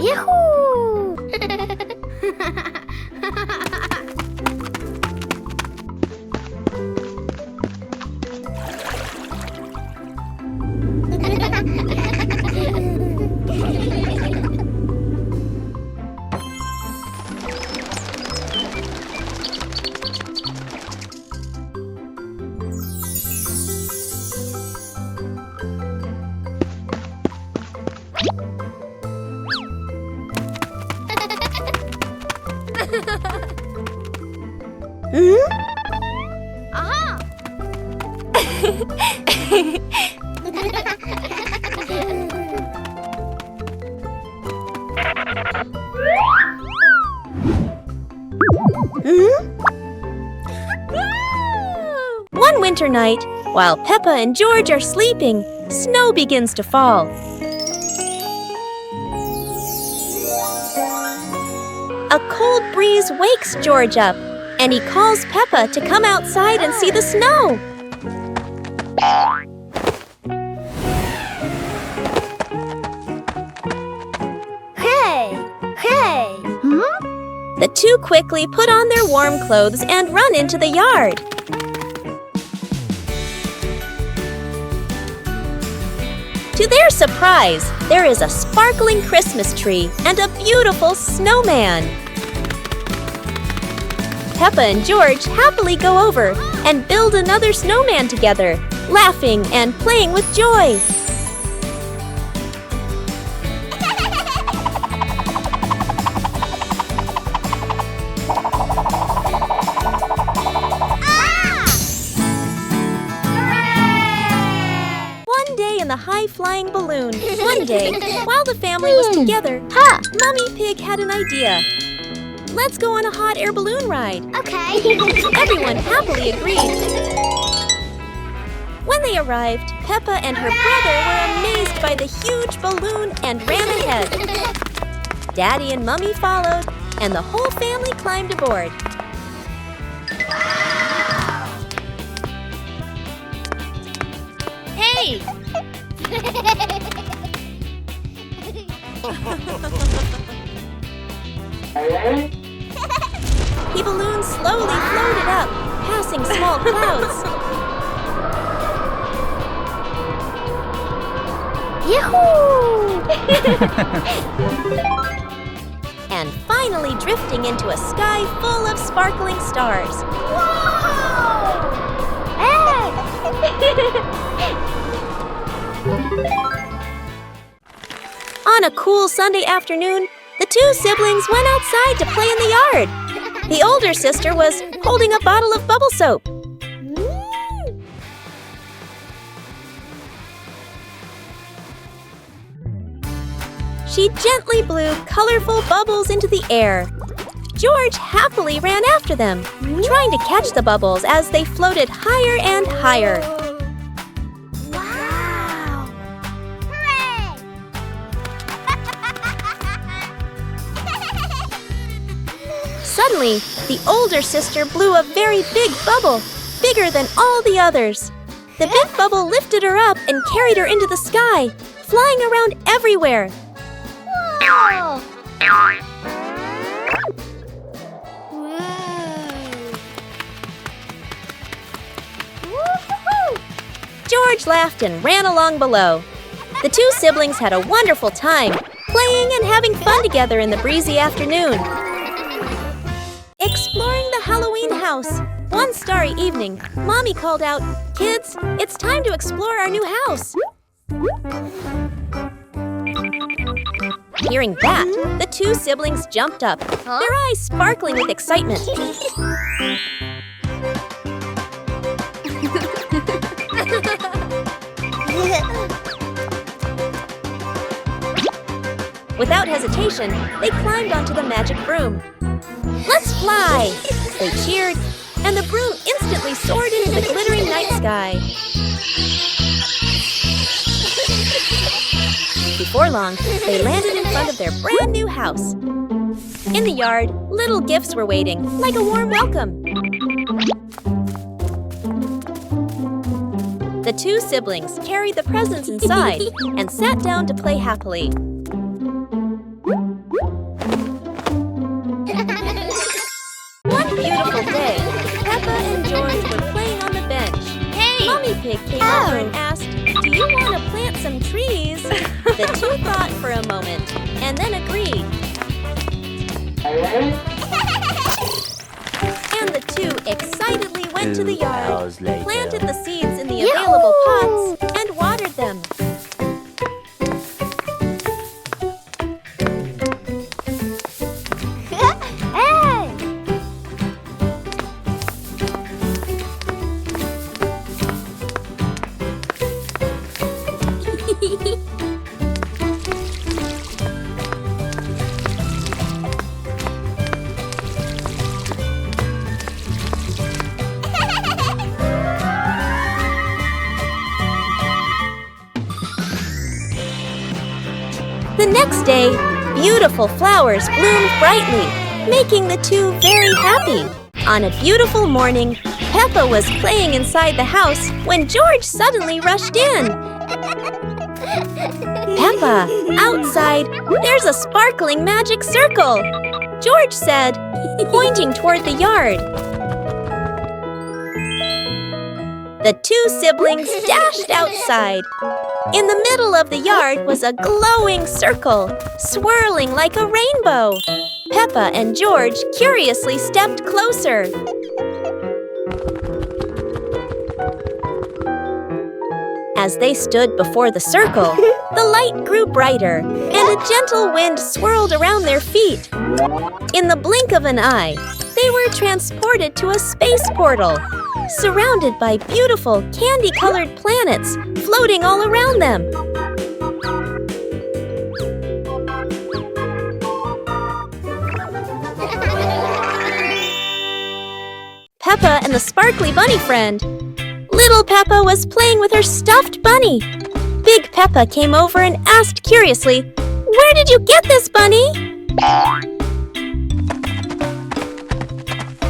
Yahoo! Aha! One winter night, while Peppa and George are sleeping, snow begins to fall. A cold breeze wakes George up, and he calls Peppa to come outside and see the snow. Hey! Hey! The two quickly put on their warm clothes and run into the yard. To their surprise, there is a sparkling Christmas tree and a beautiful snowman. Peppa and George happily go over and build another snowman together, laughing and playing with joy. In the high-flying balloon. One day, while the family was together, Mummy Pig had an idea. Let's go on a hot air balloon ride. Okay. Everyone happily agreed. When they arrived, Peppa and her brother were amazed by the huge balloon and ran ahead. Daddy and Mummy followed, and the whole family climbed aboard. Hey! The balloon slowly floated up, passing small clouds. Yahoo! And finally drifting into a sky full of sparkling stars. Whoa! Hey! On a cool Sunday afternoon, the two siblings went outside to play in the yard. The older sister was holding a bottle of bubble soap. She gently blew colorful bubbles into the air. George happily ran after them, trying to catch the bubbles as they floated higher and higher. Wow! Hooray! Suddenly, the older sister blew a very big bubble, bigger than all the others. The big bubble lifted her up and carried her into the sky, flying around everywhere. Whoa! Woo-hoo-hoo! George laughed and ran along below. The two siblings had a wonderful time, playing and having fun together in the breezy afternoon. Exploring the Halloween house. One starry evening, Mommy called out, "Kids, it's time to explore our new house." Hearing that, the two siblings jumped up, their eyes sparkling with excitement. Without hesitation, they climbed onto the magic broom. "Let's fly!" They cheered, and the broom instantly soared into the glittering night sky. Before long, they landed in front of their brand new house. In the yard, little gifts were waiting, like a warm welcome. The two siblings carried the presents inside and sat down to play happily. One beautiful day, Peppa and George were playing on the bench. Hey! Mommy Pig came over and asked, "Do you want to plant some trees?" The two thought for a moment and then agreed. And the two excitedly went to the yard, planted the seeds in the available pots, and watered them. The next day, beautiful flowers bloomed brightly, making the two very happy. On a beautiful morning, Peppa was playing inside the house when George suddenly rushed in. "Peppa, outside, there's a sparkling magic circle," George said, pointing toward the yard. The two siblings dashed outside. In the middle of the yard was a glowing circle, swirling like a rainbow. Peppa and George curiously stepped closer. As they stood before the circle, the light grew brighter, and a gentle wind swirled around their feet. In the blink of an eye, they were transported to a space portal, surrounded by beautiful candy-colored planets floating all around them. Peppa and the sparkly bunny friend. Little Peppa was playing with her stuffed bunny. Big Peppa came over and asked curiously, "Where did you get this bunny?"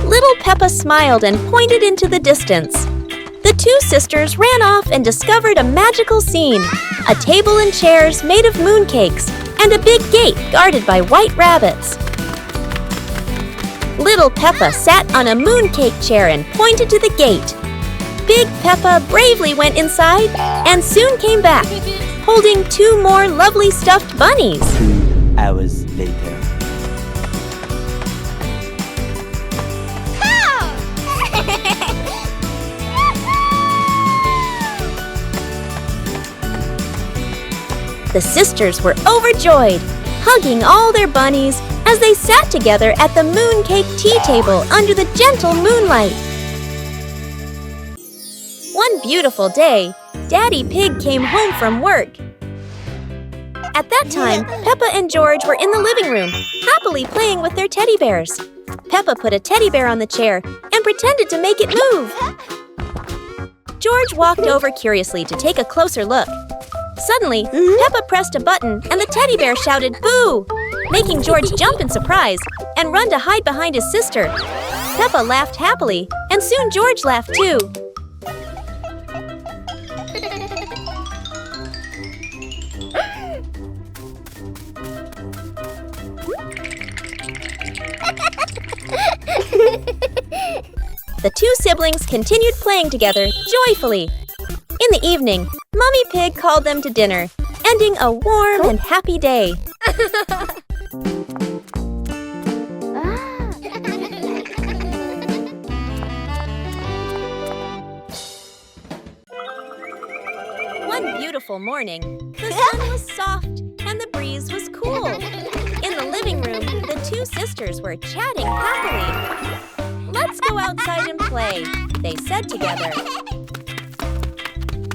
Little Peppa smiled and pointed into the distance. The two sisters ran off and discovered a magical scene, a table and chairs made of mooncakes, and a big gate guarded by white rabbits. Little Peppa sat on a mooncake chair and pointed to the gate. Big Peppa bravely went inside and soon came back, holding two more lovely stuffed bunnies. 2 hours later. The sisters were overjoyed, hugging all their bunnies as they sat together at the mooncake tea table under the gentle moonlight. One beautiful day, Daddy Pig came home from work. At that time, Peppa and George were in the living room, happily playing with their teddy bears. Peppa put a teddy bear on the chair and pretended to make it move. George walked over curiously to take a closer look. Suddenly, Peppa pressed a button and the teddy bear shouted "Boo!", making George jump in surprise and run to hide behind his sister. Peppa laughed happily, and soon George laughed too. The two siblings continued playing together joyfully. In the evening, Mommy Pig called them to dinner, ending a warm and happy day. One beautiful morning, the sun was soft and the breeze was cool. In the living room, the two sisters were chatting happily. "Let's go outside and play," they said together.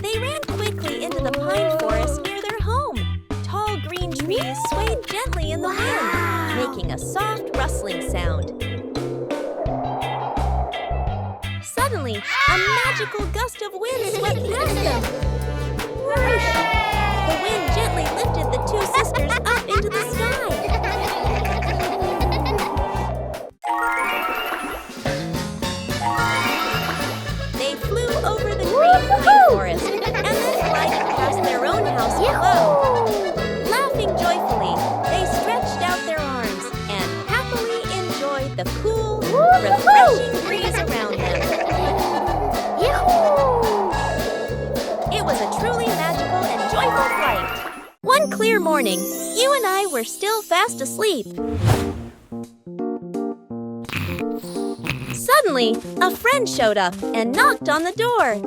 They ran quickly into the pine forest near their home. Tall green trees swayed gently in the wind, making a soft rustling sound. Suddenly, a magical gust of wind swept past them. Whoosh! The wind gently lifted the two sisters up into the sky. They flew over the green pine forest the cool, refreshing breeze around them. Yahoo! It was a truly magical and joyful flight. One clear morning, you and I were still fast asleep. Suddenly, a friend showed up and knocked on the door.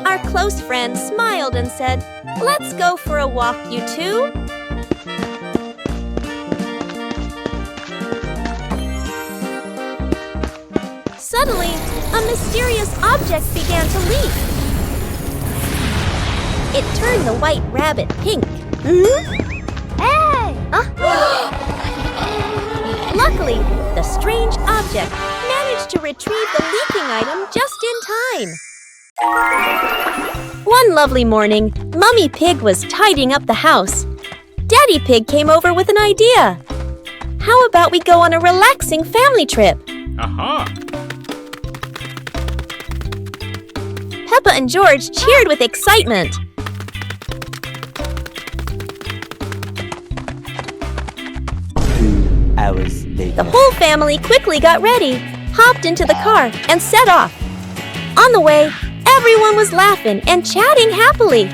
Our close friend smiled and said, "Let's go for a walk, you two." Suddenly, a mysterious object began to leap. It turned the white rabbit pink. Hey! Luckily, the strange object managed to retrieve the leaking item just in time. One lovely morning, Mummy Pig was tidying up the house. Daddy Pig came over with an idea. How about we go on a relaxing family trip? Aha! Peppa and George cheered with excitement. 2 hours later. The whole family quickly got ready, hopped into the car, and set off. On the way, everyone was laughing and chatting happily.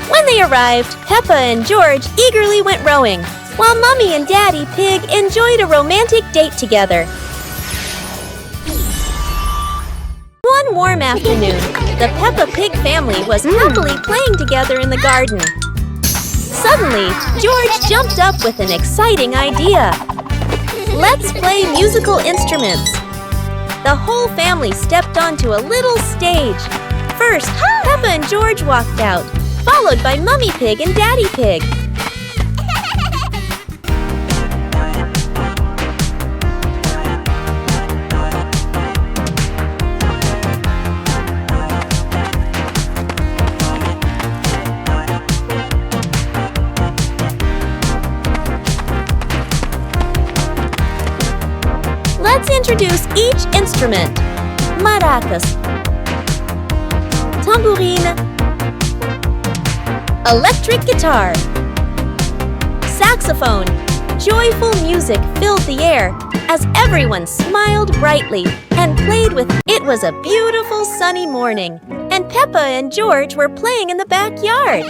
When they arrived, Peppa and George eagerly went rowing, while Mummy and Daddy Pig enjoyed a romantic date together. One warm afternoon, the Peppa Pig family was happily playing together in the garden. Suddenly, George jumped up with an exciting idea. Let's play musical instruments. The whole family stepped onto a little stage. First, Peppa and George walked out, followed by Mummy Pig and Daddy Pig. Let's introduce each instrument. Maracas, tambourine, electric guitar, saxophone. Joyful music filled the air as everyone smiled brightly and played with. It was a beautiful sunny morning, and Peppa and George were playing in the backyard.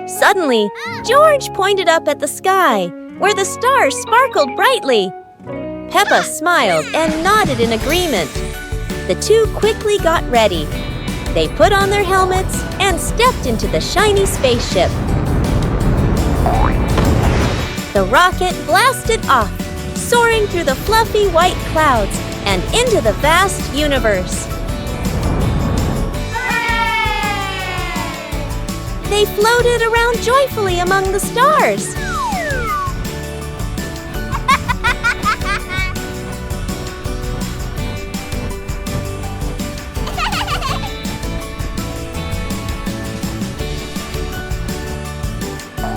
Suddenly, George pointed up at the sky, where the stars sparkled brightly. Peppa smiled and nodded in agreement. The two quickly got ready. They put on their helmets and stepped into the shiny spaceship. The rocket blasted off, soaring through the fluffy white clouds and into the vast universe. They floated around joyfully among the stars.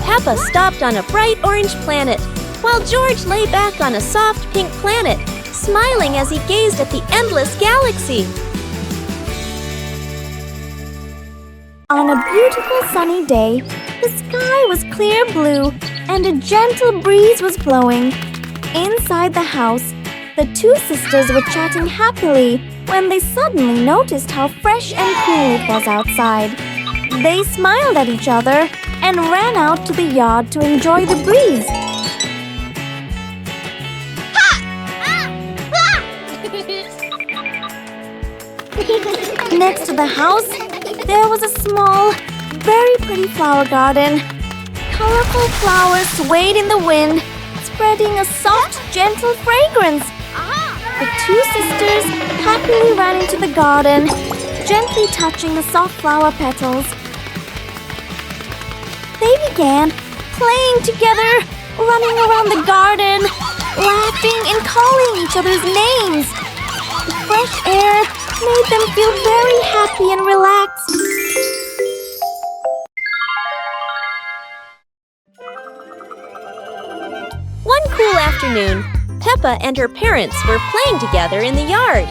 Peppa stopped on a bright orange planet, while George lay back on a soft pink planet, smiling as he gazed at the endless galaxy. On a beautiful sunny day, the sky was clear blue and a gentle breeze was blowing. Inside the house, the two sisters were chatting happily when they suddenly noticed how fresh and cool it was outside. They smiled at each other and ran out to the yard to enjoy the breeze. Next to the house, there was a small, very pretty flower garden. Colorful flowers swayed in the wind, spreading a soft, gentle fragrance. The two sisters happily ran into the garden, gently touching the soft flower petals. They began playing together, running around the garden, laughing and calling each other's names. The fresh air made them feel very happy and relaxed. One cool afternoon, Peppa and her parents were playing together in the yard.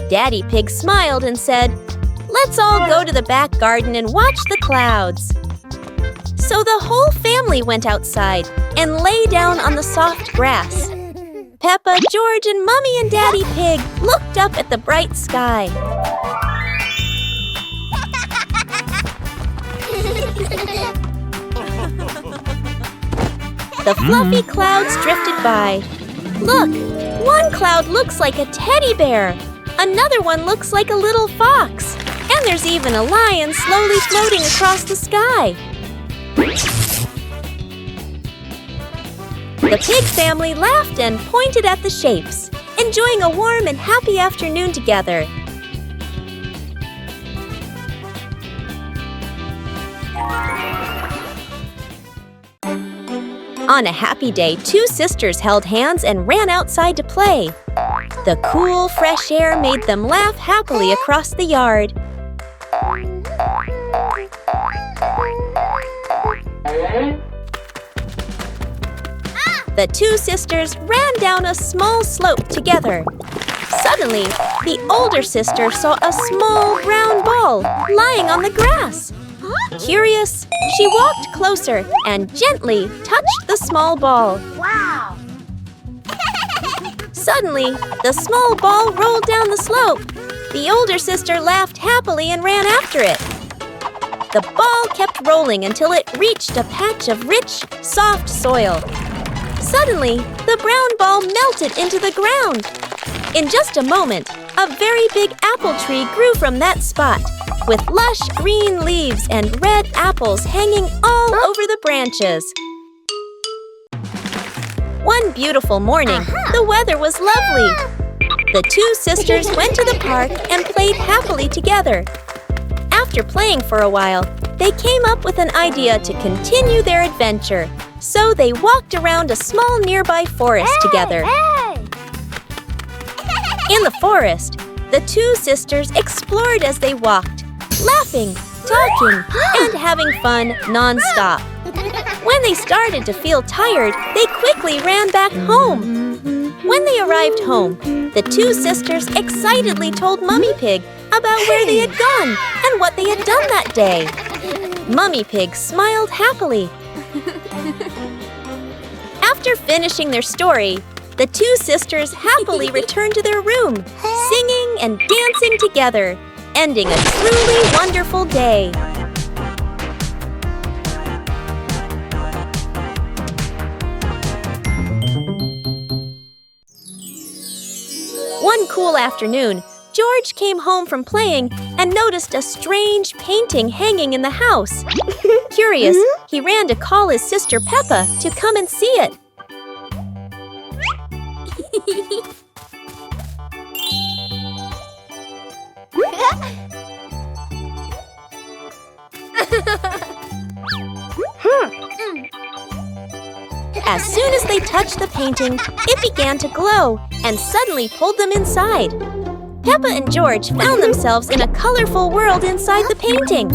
Daddy Pig smiled and said, "Let's all go to the back garden and watch the clouds." So the whole family went outside and lay down on the soft grass. Peppa, George, and Mummy and Daddy Pig looked up at the bright sky. The fluffy clouds drifted by. Look, one cloud looks like a teddy bear. Another one looks like a little fox. And there's even a lion slowly floating across the sky. The pig family laughed and pointed at the shapes, enjoying a warm and happy afternoon together. On a happy day, two sisters held hands and ran outside to play. The cool, fresh air made them laugh happily across the yard. The two sisters ran down a small slope together. Suddenly, the older sister saw a small brown ball lying on the grass. Curious, she walked closer and gently touched the small ball. Wow! Suddenly, the small ball rolled down the slope. The older sister laughed happily and ran after it. The ball kept rolling until it reached a patch of rich, soft soil. Suddenly, the brown ball melted into the ground. In just a moment, a very big apple tree grew from that spot, with lush green leaves and red apples hanging all over the branches. One beautiful morning, the weather was lovely. The two sisters went to the park and played happily together. After playing for a while, they came up with an idea to continue their adventure. So they walked around a small nearby forest together. In the forest, the two sisters explored as they walked, laughing, talking, and having fun non-stop. When they started to feel tired, they quickly ran back home. When they arrived home, the two sisters excitedly told Mummy Pig about where they had gone and what they had done that day. Mummy Pig smiled happily. After finishing their story, the two sisters happily returned to their room, singing and dancing together, ending a truly wonderful day. One cool afternoon, George came home from playing and noticed a strange painting hanging in the house. Curious, he ran to call his sister Peppa to come and see it. As soon as they touched the painting, it began to glow and suddenly pulled them inside. Peppa and George found themselves in a colorful world inside the painting.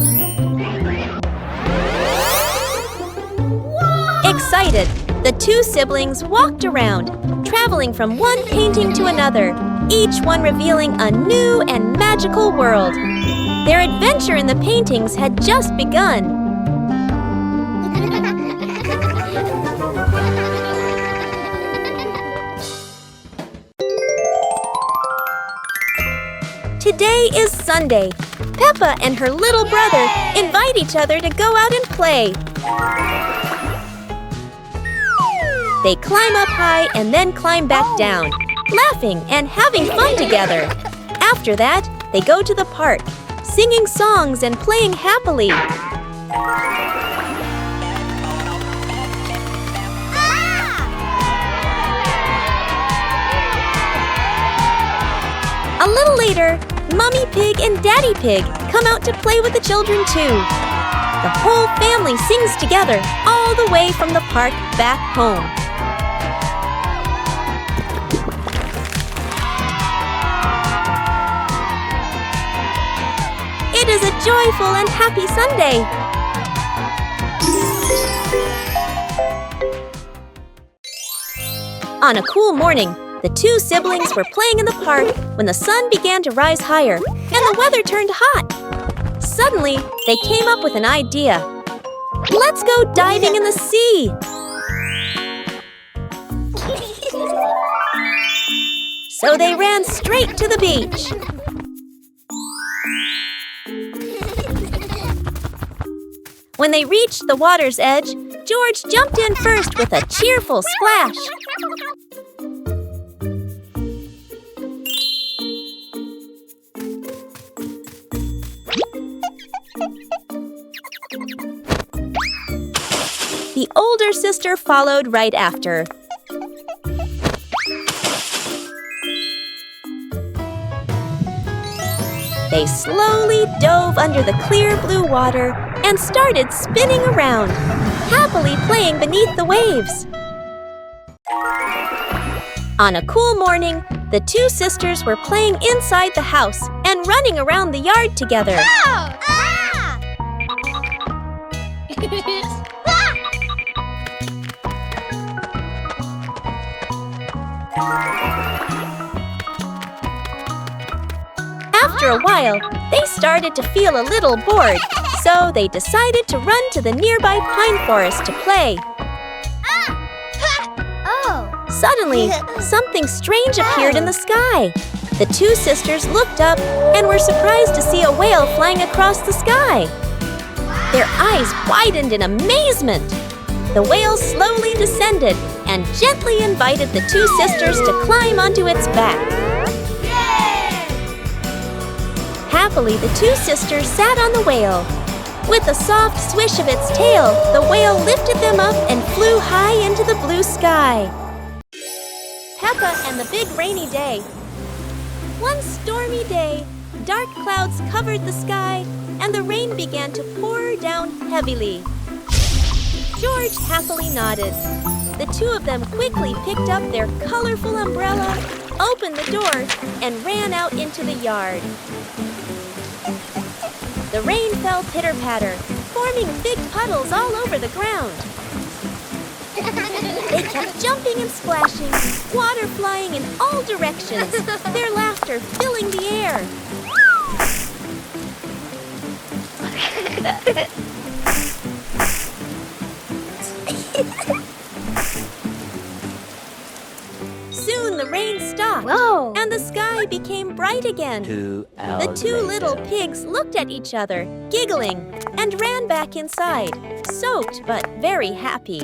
Excited, the two siblings walked around, traveling from one painting to another, each one revealing a new and magical world. Their adventure in the paintings had just begun. Today is Sunday. Peppa and her little brother invite each other to go out and play. They climb up high and then climb back down, laughing and having fun together. After that, they go to the park, singing songs and playing happily. A little later, Mummy Pig and Daddy Pig come out to play with the children too. The whole family sings together all the way from the park back home. It is a joyful and happy Sunday. On a cool morning, the two siblings were playing in the park when the sun began to rise higher and the weather turned hot. Suddenly, they came up with an idea. Let's go diving in the sea! So they ran straight to the beach. When they reached the water's edge, George jumped in first with a cheerful splash. The older sister followed right after. They slowly dove under the clear blue water and started spinning around, happily playing beneath the waves. On a cool morning, the two sisters were playing inside the house and running around the yard together. After a while, they started to feel a little bored, so they decided to run to the nearby pine forest to play. Suddenly, something strange appeared in the sky. The two sisters looked up and were surprised to see a whale flying across the sky. Their eyes widened in amazement. The whale slowly descended and gently invited the two sisters to climb onto its back. Happily, the two sisters sat on the whale. With a soft swish of its tail, the whale lifted them up and flew high into the blue sky. Peppa and the Big Rainy Day. One stormy day, dark clouds covered the sky and the rain began to pour down heavily. George happily nodded. The two of them quickly picked up their colorful umbrella, opened the door, and ran out into the yard. The rain fell pitter-patter, forming big puddles all over the ground. They kept jumping and splashing, water flying in all directions, their laughter filling the air. Soon the rain stopped, and the sky became bright again. 2 The hours two later. little pigs looked at each other, giggling, and ran back inside, soaked but very happy.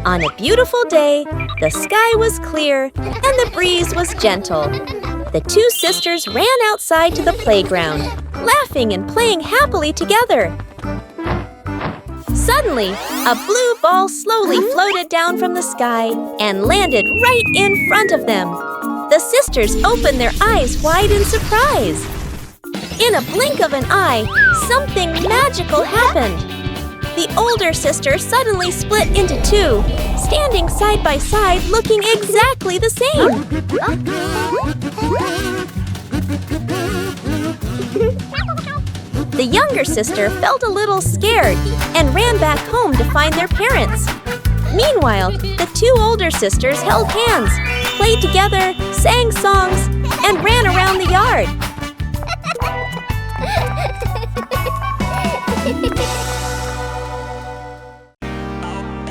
On a beautiful day, the sky was clear and the breeze was gentle. The two sisters ran outside to the playground, laughing and playing happily together. Suddenly, a blue ball slowly floated down from the sky and landed right in front of them. The sisters opened their eyes wide in surprise. In a blink of an eye, something magical happened. The older sister suddenly split into two, standing side by side looking exactly the same. The younger sister felt a little scared and ran back home to find their parents. Meanwhile, the two older sisters held hands, played together, sang songs, and ran around the yard.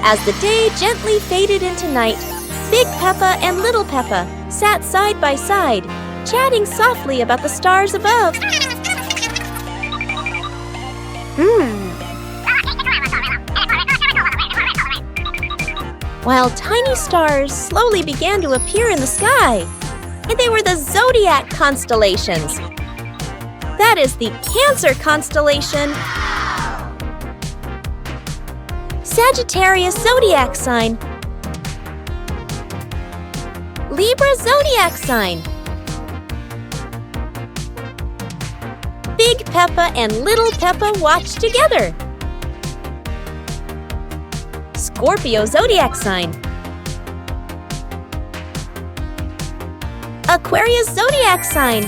As the day gently faded into night, Big Peppa and Little Peppa sat side by side, chatting softly about the stars above. While tiny stars slowly began to appear in the sky, and they were the zodiac constellations. That is the Cancer constellation, Sagittarius zodiac sign, Libra zodiac sign. Big Peppa and Little Peppa watch together. Scorpio zodiac sign. Aquarius zodiac sign.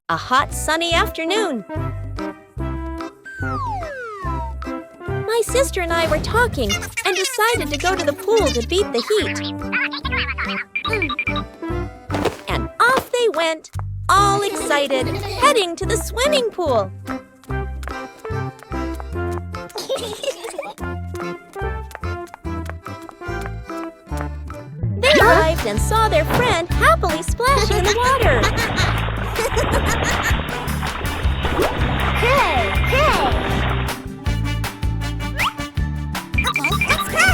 A hot sunny afternoon. My sister and I were talking and decided to go to the pool to beat the heat. And off they went, all excited, heading to the swimming pool. They arrived and saw their friend happily splashing in the water. Hey, hey! Okay, let's go!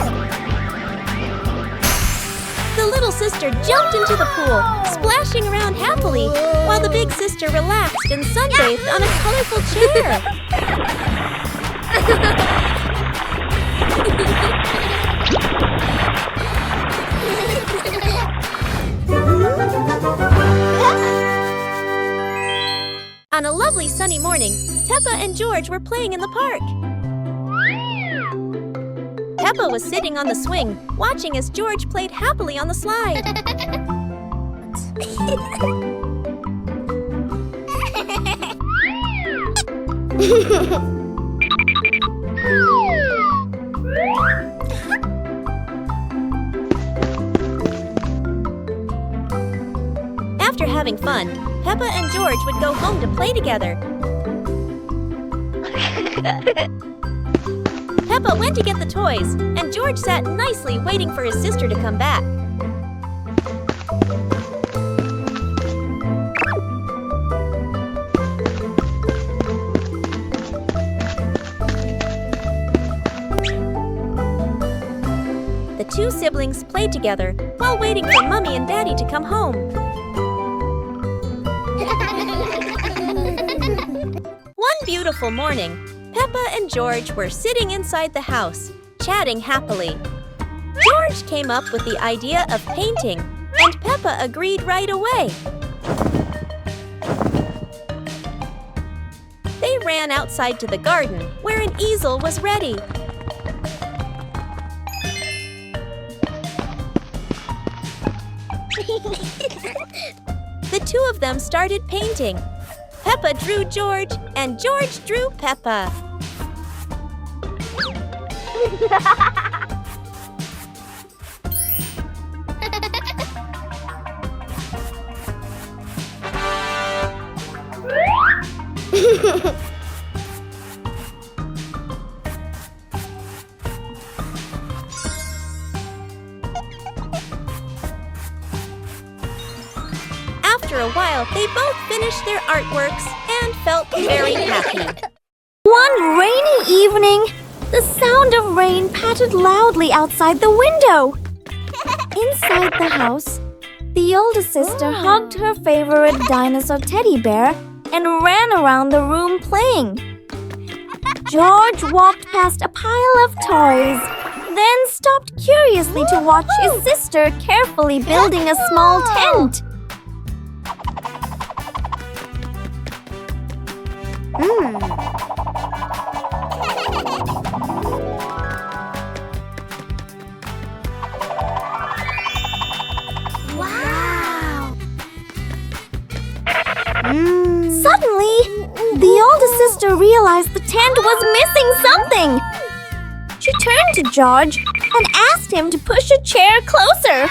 The little sister jumped into the pool, splashing around happily, while the big sister relaxed and sunbathed on a colorful chair. On a lovely sunny morning, Peppa and George were playing in the park. Peppa was sitting on the swing, watching as George played happily on the slide. After having fun, Peppa and George would go home to play together. Peppa went to get the toys, and George sat nicely waiting for his sister to come back. The two siblings played together while waiting for Mommy and Daddy to come home. One beautiful morning, Peppa and George were sitting inside the house, chatting happily. George came up with the idea of painting, and Peppa agreed right away. They ran outside to the garden, where an easel was ready. The two of them started painting. Peppa drew George, and George drew Peppa. After a while, they both finished their artworks and felt very happy. One rainy evening, the sound of rain pattered loudly outside the window. Inside the house, the older sister hugged her favorite dinosaur teddy bear and ran around the room playing. George walked past a pile of toys, then stopped curiously to watch his sister carefully building a small tent. Wow! Suddenly, the older sister realized the tent was missing something. She turned to George and asked him to push a chair closer.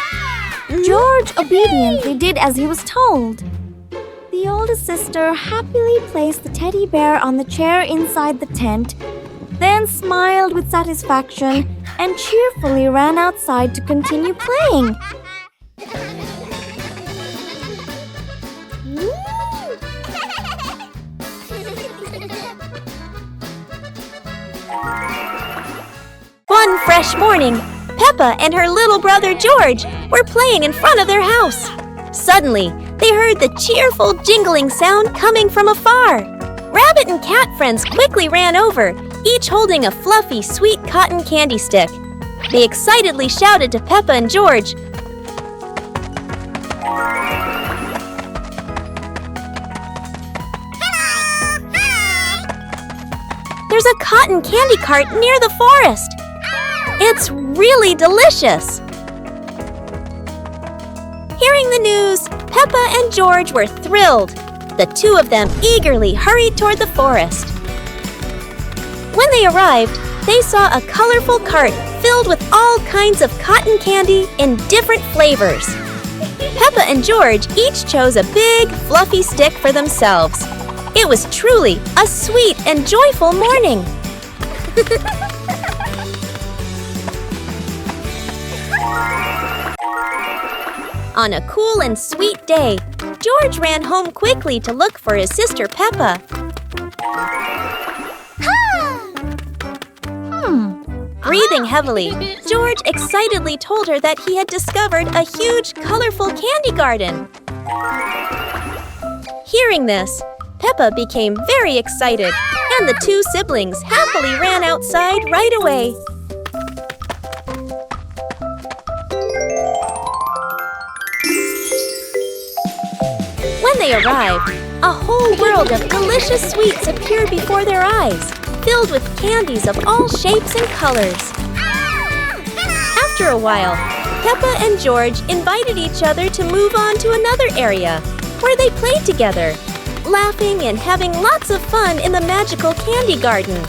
George obediently did as he was told. The older sister happily placed the teddy bear on the chair inside the tent, then smiled with satisfaction and cheerfully ran outside to continue playing. One fresh morning, Peppa and her little brother George were playing in front of their house. Suddenly, they heard the cheerful jingling sound coming from afar. Rabbit and cat friends quickly ran over, each holding a fluffy, sweet cotton candy stick. They excitedly shouted to Peppa and George, "There's a cotton candy cart near the forest. It's really delicious." Hearing the news, Peppa and George were thrilled. The two of them eagerly hurried toward the forest. When they arrived, they saw a colorful cart filled with all kinds of cotton candy in different flavors. Peppa and George each chose a big, fluffy stick for themselves. It was truly a sweet and joyful morning. On a cool and sweet day, George ran home quickly to look for his sister Peppa. Breathing heavily, George excitedly told her that he had discovered a huge, colorful candy garden. Hearing this, Peppa became very excited, and the two siblings happily ran outside right away. When they arrived, a whole world of delicious sweets appeared before their eyes, filled with candies of all shapes and colors. After a while, Peppa and George invited each other to move on to another area, where they played together, laughing and having lots of fun in the magical candy garden.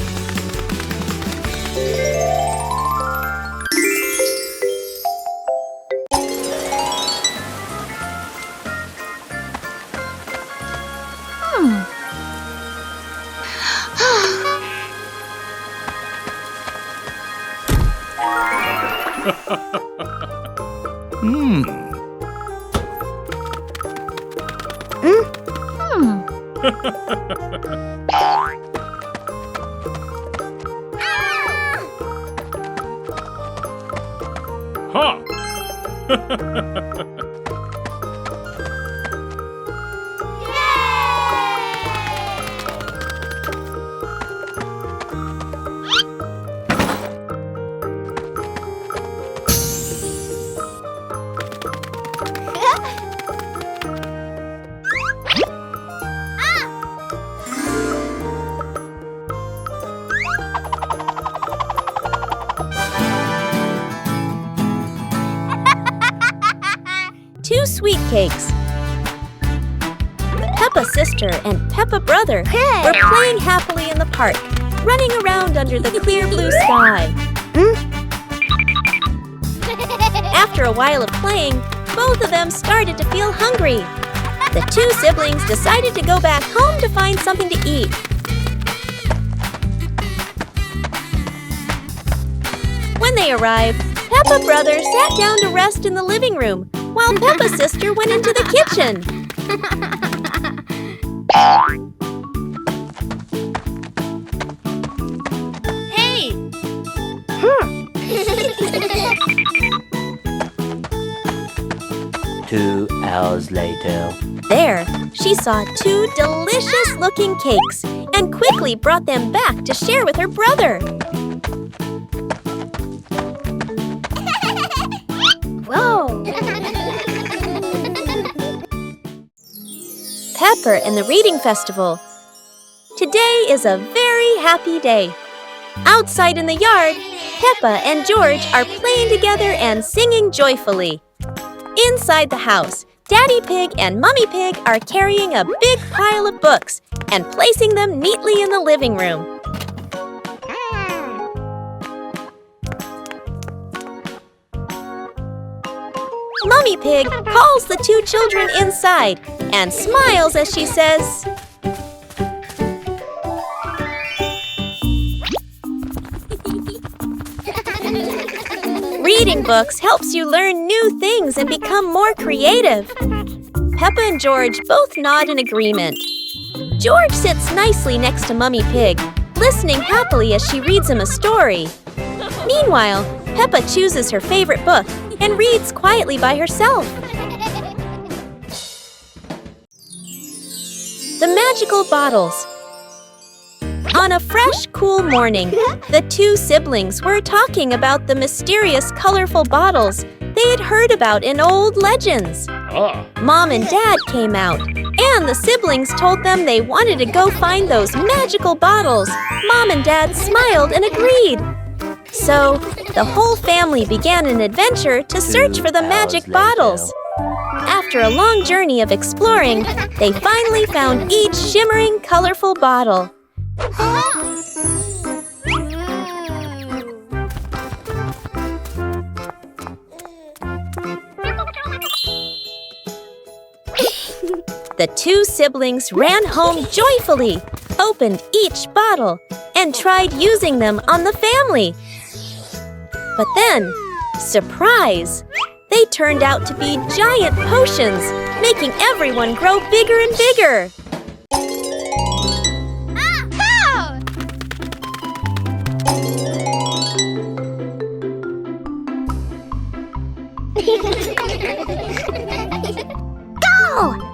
Two sweet cakes. Peppa's sister and Peppa brother were playing happily in the park, running around under the clear blue sky. After a while of playing, both of them started to feel hungry. The two siblings decided to go back home to find something to eat. When they arrived, Peppa brother sat down to rest in the living room, while Peppa's sister went into the kitchen. Hey! 2 hours later. There, she saw two delicious-looking cakes and quickly brought them back to share with her brother. Whoa! Pepper and the Reading Festival. Today is a very happy day. Outside in the yard, Peppa and George are playing together and singing joyfully. Inside the house, Daddy Pig and Mummy Pig are carrying a big pile of books and placing them neatly in the living room. Mummy Pig calls the two children inside and smiles as she says, "Reading books helps you learn new things and become more creative." Peppa and George both nod in agreement. George sits nicely next to Mummy Pig, listening happily as she reads him a story. Meanwhile, Peppa chooses her favorite book and reads quietly by herself. The magical bottles. On a fresh, cool morning, the two siblings were talking about the mysterious, colorful bottles they had heard about in old legends. Mom and Dad came out, and the siblings told them they wanted to go find those magical bottles. Mom and Dad smiled and agreed. So, the whole family began an adventure to search for the magic bottles. After a long journey of exploring, they finally found each shimmering, colorful bottle. The two siblings ran home joyfully, opened each bottle, and tried using them on the family. But then, surprise! They turned out to be giant potions, making everyone grow bigger and bigger. Go!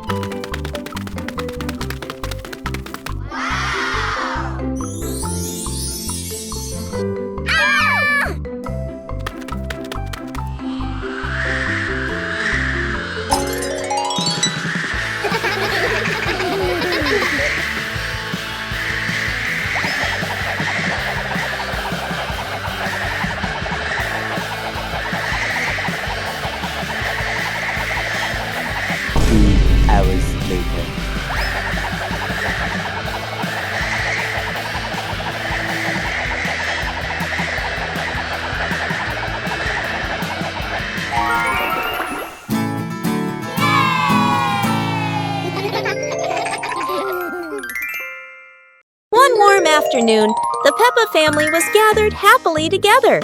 Hours later. One warm afternoon, the Peppa family was gathered happily together.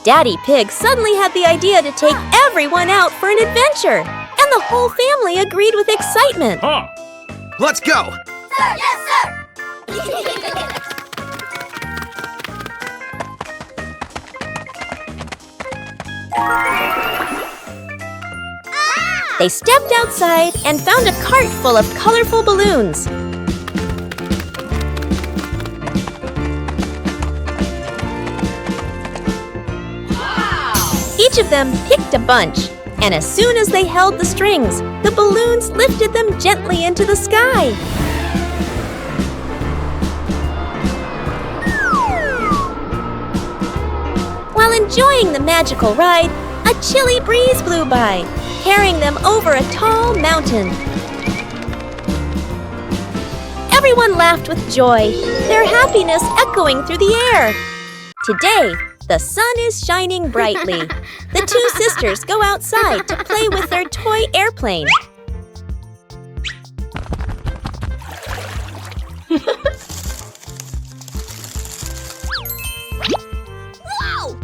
Daddy Pig suddenly had the idea to take everyone out for an adventure, and the whole family agreed with excitement. Let's go! Sir, yes, sir! They stepped outside and found a cart full of colorful balloons. Each of them picked a bunch, and as soon as they held the strings, the balloons lifted them gently into the sky. While enjoying the magical ride, a chilly breeze blew by, carrying them over a tall mountain. Everyone laughed with joy, their happiness echoing through the air. Today, the sun is shining brightly. The two sisters go outside to play with their toy airplane. Whoa!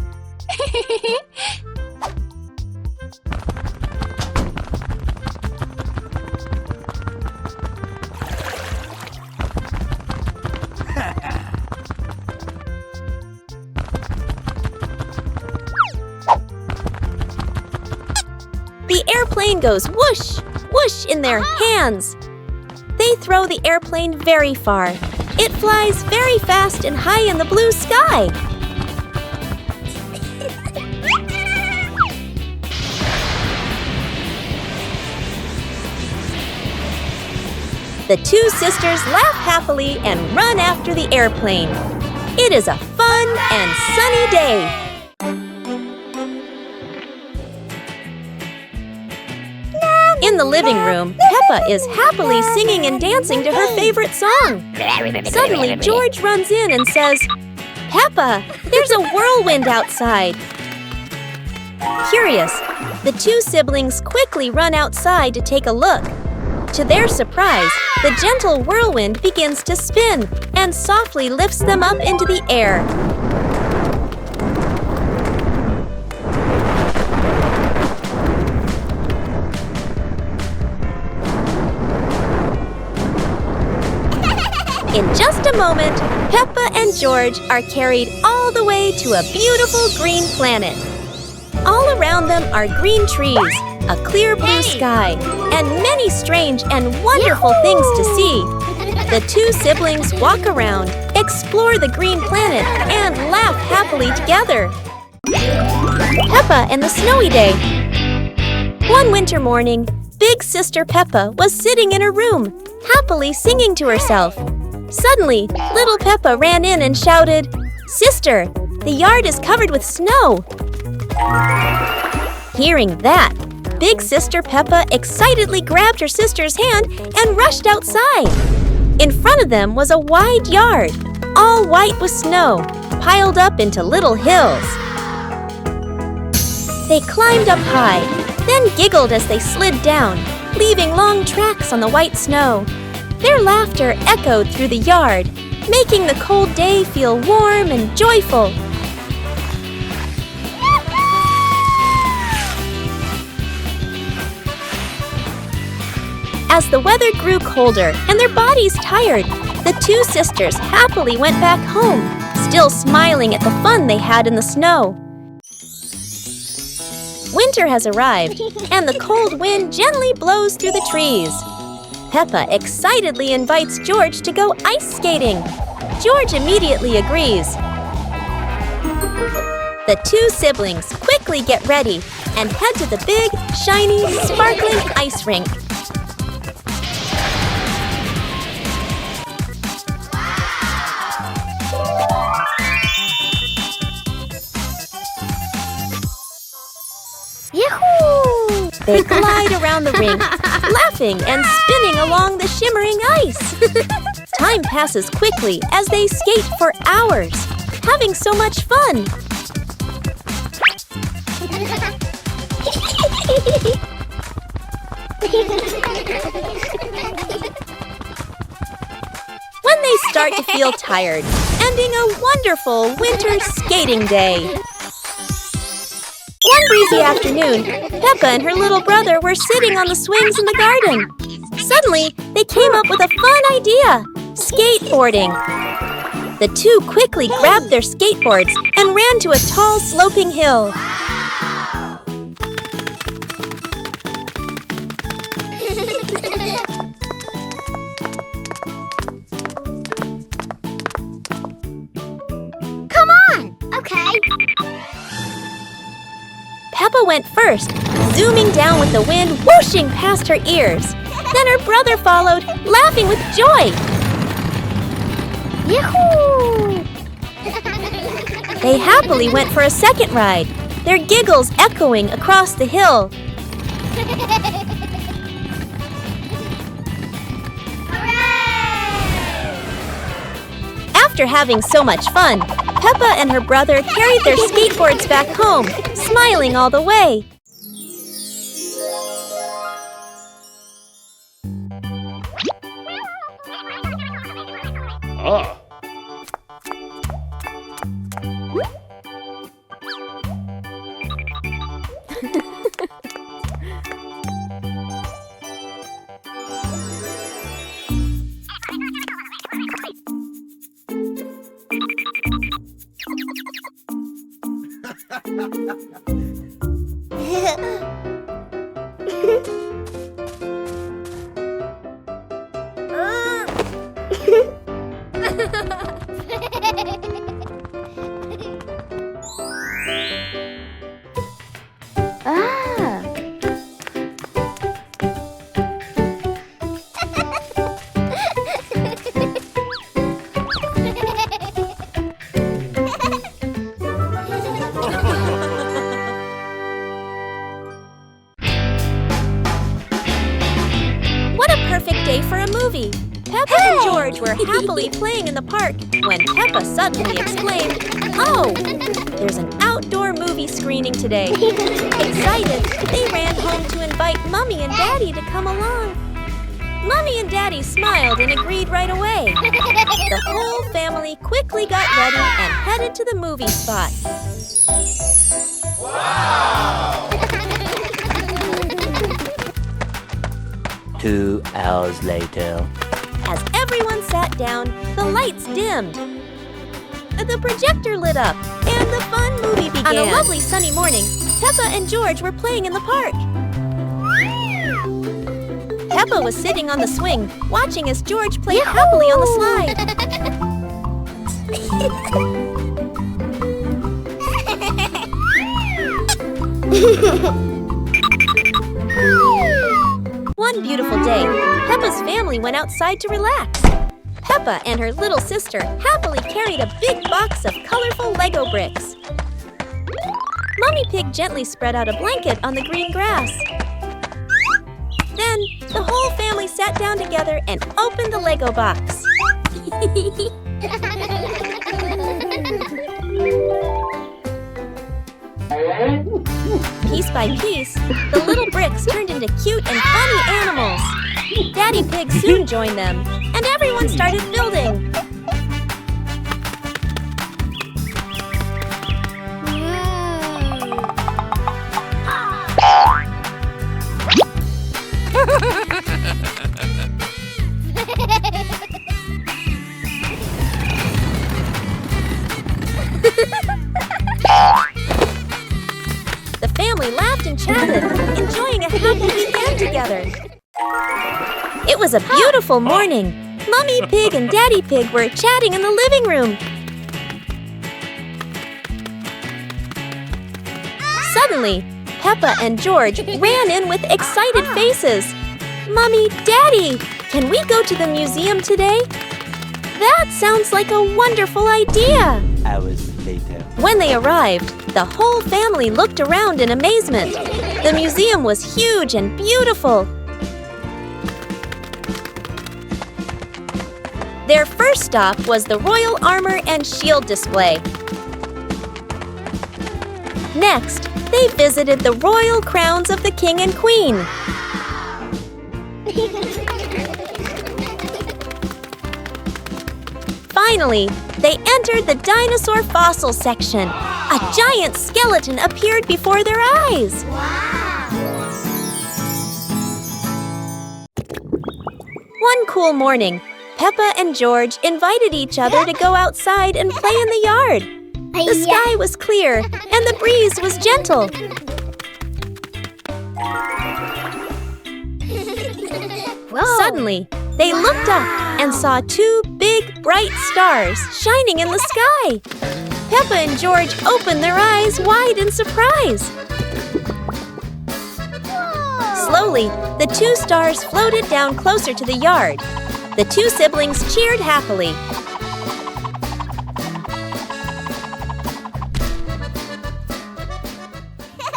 The airplane goes whoosh, whoosh in their hands. They throw the airplane very far. It flies very fast and high in the blue sky. The two sisters laugh happily and run after the airplane. It is a fun and sunny day. In the living room, Peppa is happily singing and dancing to her favorite song. Suddenly, George runs in and says, "Peppa, there's a whirlwind outside." Curious, the two siblings quickly run outside to take a look. To their surprise, the gentle whirlwind begins to spin and softly lifts them up into the air. In just a moment, Peppa and George are carried all the way to a beautiful green planet. All around them are green trees, a clear blue sky, and many strange and wonderful things to see. The two siblings walk around, explore the green planet, and laugh happily together. Peppa and the Snowy Day. One winter morning, Big Sister Peppa was sitting in her room, happily singing to herself. Suddenly, little Peppa ran in and shouted, "Sister, the yard is covered with snow." Hearing that, Big Sister Peppa excitedly grabbed her sister's hand and rushed outside. In front of them was a wide yard, all white with snow, piled up into little hills. They climbed up high, then giggled as they slid down, leaving long tracks on the white snow. Their laughter echoed through the yard, making the cold day feel warm and joyful. As the weather grew colder and their bodies tired, the two sisters happily went back home, still smiling at the fun they had in the snow. Winter has arrived, and the cold wind gently blows through the trees. Peppa excitedly invites George to go ice skating. George immediately agrees. The two siblings quickly get ready and head to the big, shiny, sparkling ice rink. Yahoo! They glide around the rink, laughing and spinning along the shimmering ice. Time passes quickly as they skate for hours, having so much fun. When they start to feel tired, ending a wonderful winter skating day. One breezy afternoon, Peppa and her little brother were sitting on the swings in the garden. Suddenly, they came up with a fun idea: skateboarding. The two quickly grabbed their skateboards and ran to a tall, sloping hill. Come on! Okay. Peppa went first, zooming down with the wind whooshing past her ears. Then her brother followed, laughing with joy. Yahoo! They happily went for a second ride, their giggles echoing across the hill. After having so much fun, Peppa and her brother carried their skateboards back home, smiling all the way. Oh. What a perfect day for a movie! Peppa and George were happily playing in the park when Peppa suddenly exclaimed, "Oh, there's an outdoor movie screening today." Excited, they ran home to invite Mummy and Daddy to come along. Mummy and Daddy smiled and agreed right away. The whole family quickly got ready and headed to the movie spot. Wow! 2 hours later. As everyone sat down, the lights dimmed. The projector lit up, and the fun movie began. On a lovely sunny morning, Peppa and George were playing in the park. Peppa was sitting on the swing, watching as George played happily on the slide. One beautiful day, Peppa's family went outside to relax. Peppa and her little sister happily carried a big box of colorful Lego bricks. Mommy Pig gently spread out a blanket on the green grass. Then, the whole family sat down together and opened the Lego box. Piece by piece, the little bricks turned into cute and funny animals. Daddy Pig soon joined them, and everyone started building. The family laughed and chatted, enjoying a happy weekend together. It was a beautiful morning. Mommy Pig and Daddy Pig were chatting in the living room. Suddenly, Peppa and George ran in with excited faces. Mommy, Daddy, can we go to the museum today? That sounds like a wonderful idea. Hours later. When they arrived, the whole family looked around in amazement. The museum was huge and beautiful. Their first stop was the Royal Armor and Shield display. Next, they visited the royal crowns of the King and Queen. Finally, they entered the dinosaur fossil section. A giant skeleton appeared before their eyes. One cool morning, Peppa and George invited each other to go outside and play in the yard. The sky was clear and the breeze was gentle. Suddenly, they looked up and saw two big, bright stars shining in the sky. Peppa and George opened their eyes wide in surprise. Slowly, the two stars floated down closer to the yard. The two siblings cheered happily.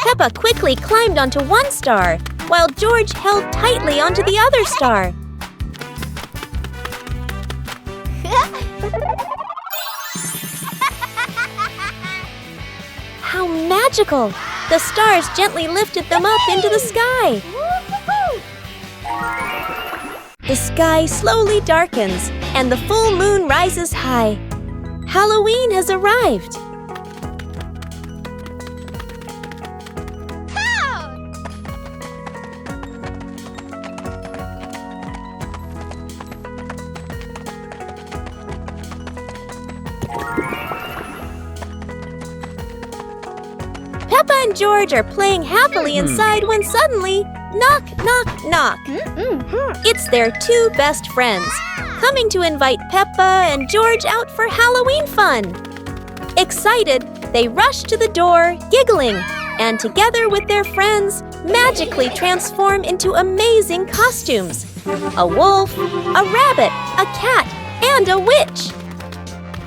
Peppa quickly climbed onto one star, while George held tightly onto the other star. How magical! The stars gently lifted them up into the sky. The sky slowly darkens, and the full moon rises high. Halloween has arrived. Peppa and George are playing happily inside when suddenly, knock, knock, knock. It's their two best friends, coming to invite Peppa and George out for Halloween fun. Excited, they rush to the door, giggling, and together with their friends, magically transform into amazing costumes. A wolf, a rabbit, a cat, and a witch.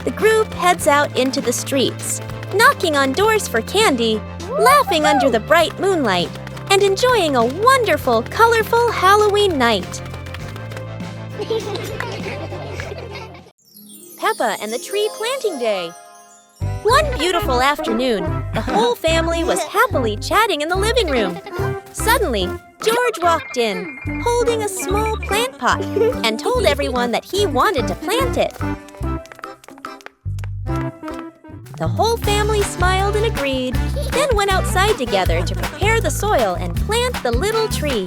The group heads out into the streets, knocking on doors for candy, laughing under the bright moonlight, and enjoying a wonderful, colorful Halloween night. Peppa and the Tree Planting Day. One beautiful afternoon, the whole family was happily chatting in the living room. Suddenly, George walked in, holding a small plant pot, and told everyone that he wanted to plant it. The whole family smiled and agreed, then went outside together to prepare the soil and plant the little tree.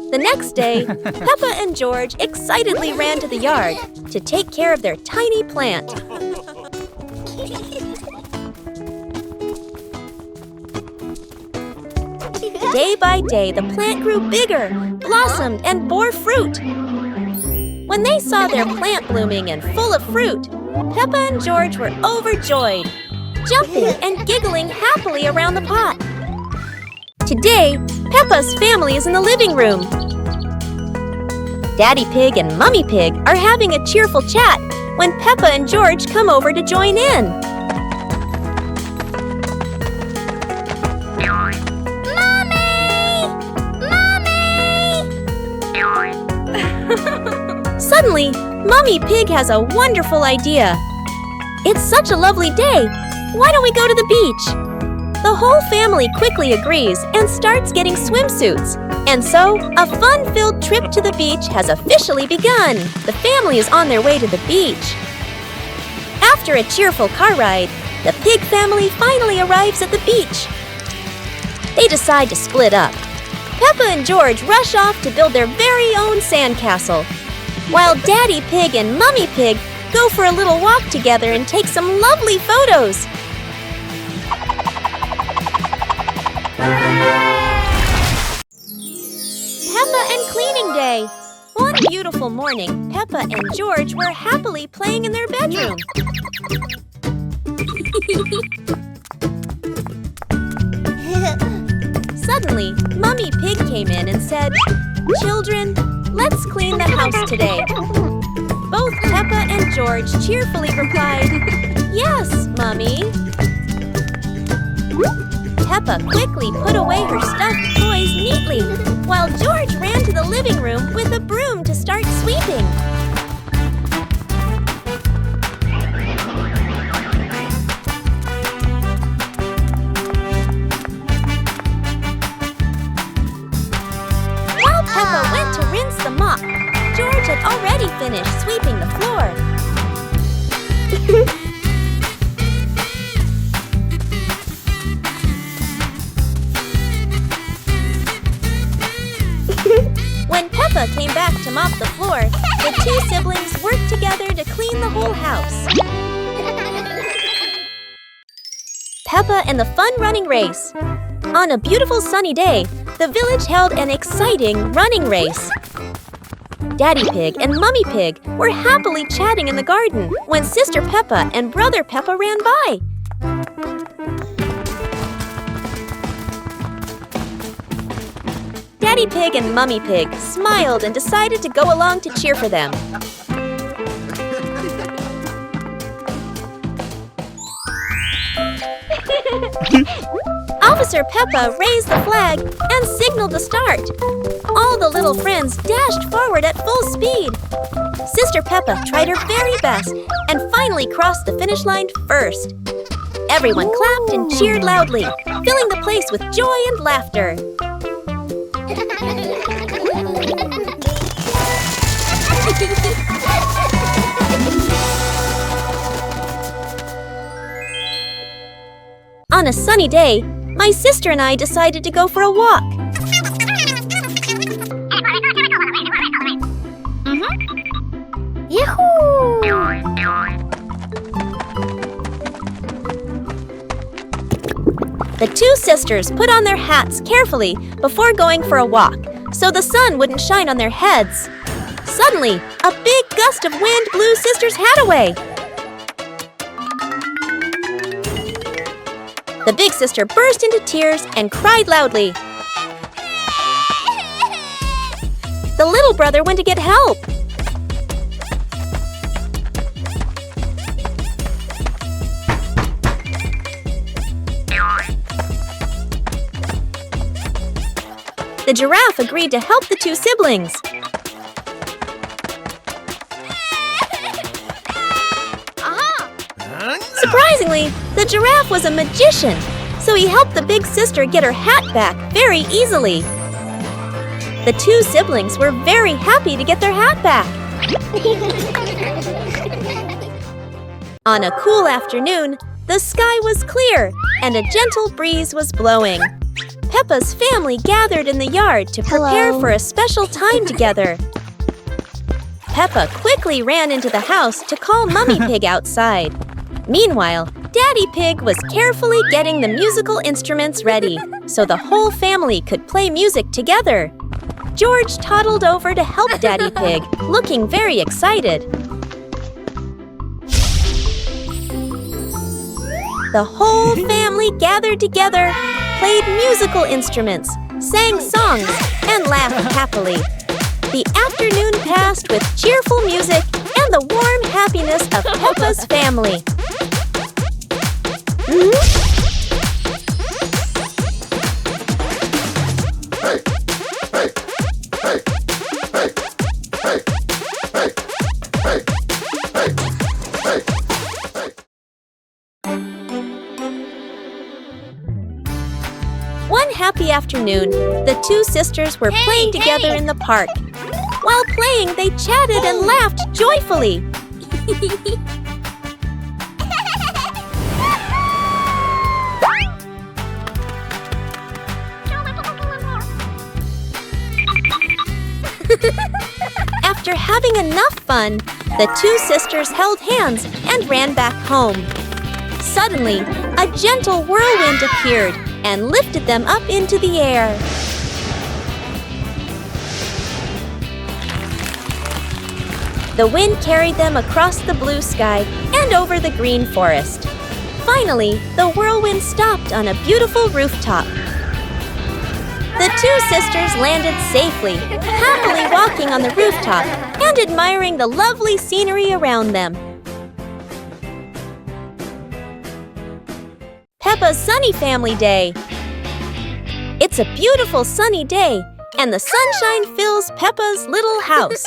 The next day, Peppa and George excitedly ran to the yard to take care of their tiny plant. Day by day, the plant grew bigger, blossomed, and bore fruit. When they saw their plant blooming and full of fruit, Peppa and George were overjoyed, jumping and giggling happily around the pot. Today, Peppa's family is in the living room. Daddy Pig and Mummy Pig are having a cheerful chat when Peppa and George come over to join in. Suddenly, Mummy Pig has a wonderful idea. It's such a lovely day. Why don't we go to the beach? The whole family quickly agrees and starts getting swimsuits. And so, a fun-filled trip to the beach has officially begun. The family is on their way to the beach. After a cheerful car ride, the Pig family finally arrives at the beach. They decide to split up. Peppa and George rush off to build their very own sandcastle, while Daddy Pig and Mummy Pig go for a little walk together and take some lovely photos. Peppa and Cleaning Day. One beautiful morning, Peppa and George were happily playing in their bedroom. Suddenly, Mummy Pig came in and said, "Children, let's clean the house today." Both Peppa and George cheerfully replied, "Yes, Mummy." Peppa quickly put away her stuffed toys neatly, while George ran to the living room with a broom to start sweeping. While Peppa went to rinse the mop, George had already finished sweeping the floor. When Peppa came back to mop the floor, the two siblings worked together to clean the whole house. Peppa and the Fun Running Race. On a beautiful sunny day, the village held an exciting running race. Daddy Pig and Mummy Pig were happily chatting in the garden when Sister Peppa and Brother Peppa ran by. Daddy Pig and Mummy Pig smiled and decided to go along to cheer for them. Officer Peppa raised the flag and signaled the start. All the little friends dashed forward at full speed. Sister Peppa tried her very best and finally crossed the finish line first. Everyone clapped and cheered loudly, filling the place with joy and laughter. On a sunny day, my sister and I decided to go for a walk. Yahoo! The two sisters put on their hats carefully before going for a walk, so the sun wouldn't shine on their heads. Suddenly, a big gust of wind blew Sister's hat away. The big sister burst into tears and cried loudly. The little brother went to get help. The giraffe agreed to help the two siblings. Surprisingly, the giraffe was a magician, so he helped the big sister get her hat back very easily. The two siblings were very happy to get their hat back. On a cool afternoon, the sky was clear and a gentle breeze was blowing. Peppa's family gathered in the yard to prepare for a special time together. Peppa quickly ran into the house to call Mummy Pig outside. Meanwhile, Daddy Pig was carefully getting the musical instruments ready so the whole family could play music together. George toddled over to help Daddy Pig, looking very excited. The whole family gathered together, played musical instruments, sang songs, and laughed happily. The afternoon passed with cheerful music and the warm happiness of Peppa's family. One happy afternoon, the two sisters were playing together in the park. While playing, they chatted and laughed joyfully. After having enough fun, the two sisters held hands and ran back home. Suddenly, a gentle whirlwind appeared and lifted them up into the air. The wind carried them across the blue sky and over the green forest. Finally, the whirlwind stopped on a beautiful rooftop. The two sisters landed safely, happily walking on the rooftop and admiring the lovely scenery around them. Peppa's Sunny Family Day. It's a beautiful sunny day, and the sunshine fills Peppa's little house.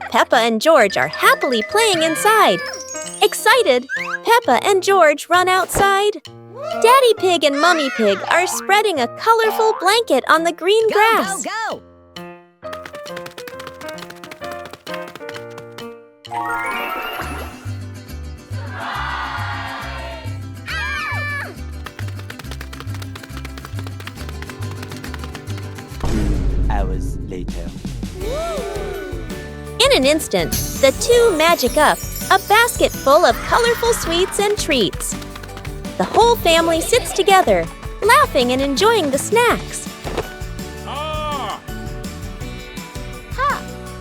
Peppa and George are happily playing inside. Excited, Peppa and George run outside. Daddy Pig and Mummy Pig are spreading a colorful blanket on the green grass. Go! 2 hours later. In an instant, the two magic up a basket full of colorful sweets and treats. The whole family sits together, laughing and enjoying the snacks.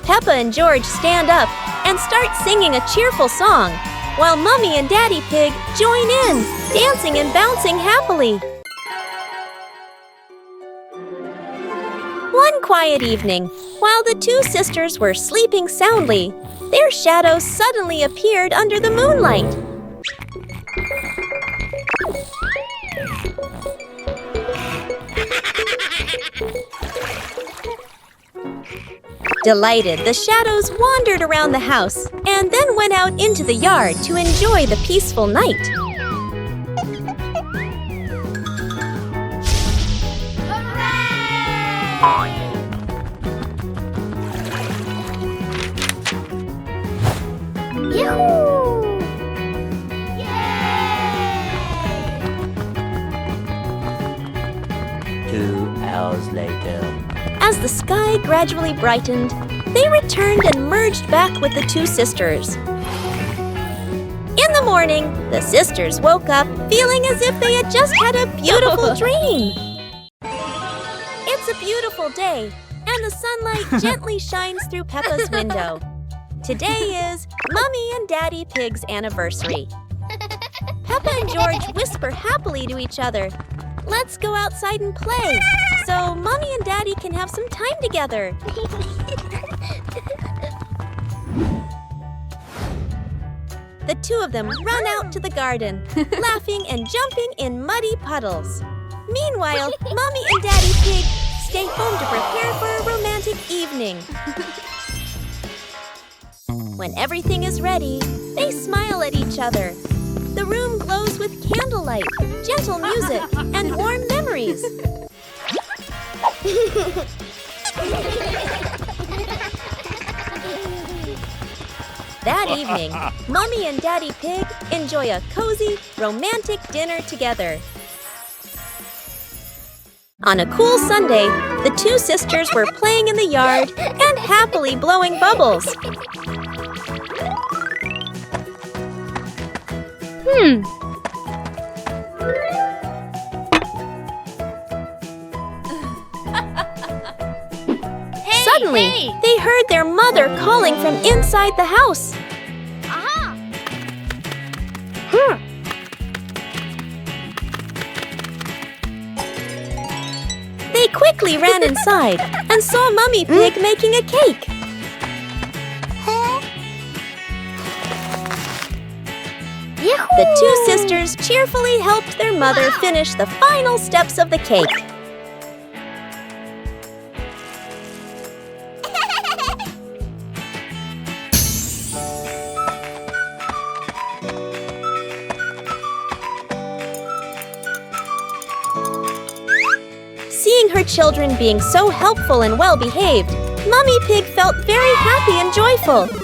Peppa and George stand up and start singing a cheerful song, while Mummy and Daddy Pig join in, dancing and bouncing happily. One quiet evening, while the two sisters were sleeping soundly, their shadows suddenly appeared under the moonlight. Delighted, the shadows wandered around the house and then went out into the yard to enjoy the peaceful night. Yoo-hoo! 2 hours later. As the sky gradually brightened, they returned and merged back with the two sisters. In the morning, the sisters woke up feeling as if they had just had a beautiful dream. It's a beautiful day, and the sunlight gently shines through Peppa's window. Today is Mummy and Daddy Pig's anniversary. Peppa and George whisper happily to each other, "Let's go outside and play, so Mommy and Daddy can have some time together." The two of them run out to the garden, laughing and jumping in muddy puddles. Meanwhile, Mommy and Daddy Pig stay home to prepare for a romantic evening. When everything is ready, they smile at each other. The room glows with candlelight, gentle music, and warm memories. That evening, Mummy and Daddy Pig enjoy a cozy, romantic dinner together. On a cool Sunday, the two sisters were playing in the yard and happily blowing bubbles. Suddenly, they heard their mother calling from inside the house. They quickly ran inside and saw Mummy Pig making a cake. The two sisters cheerfully helped their mother finish the final steps of the cake. Seeing her children being so helpful and well-behaved, Mummy Pig felt very happy and joyful.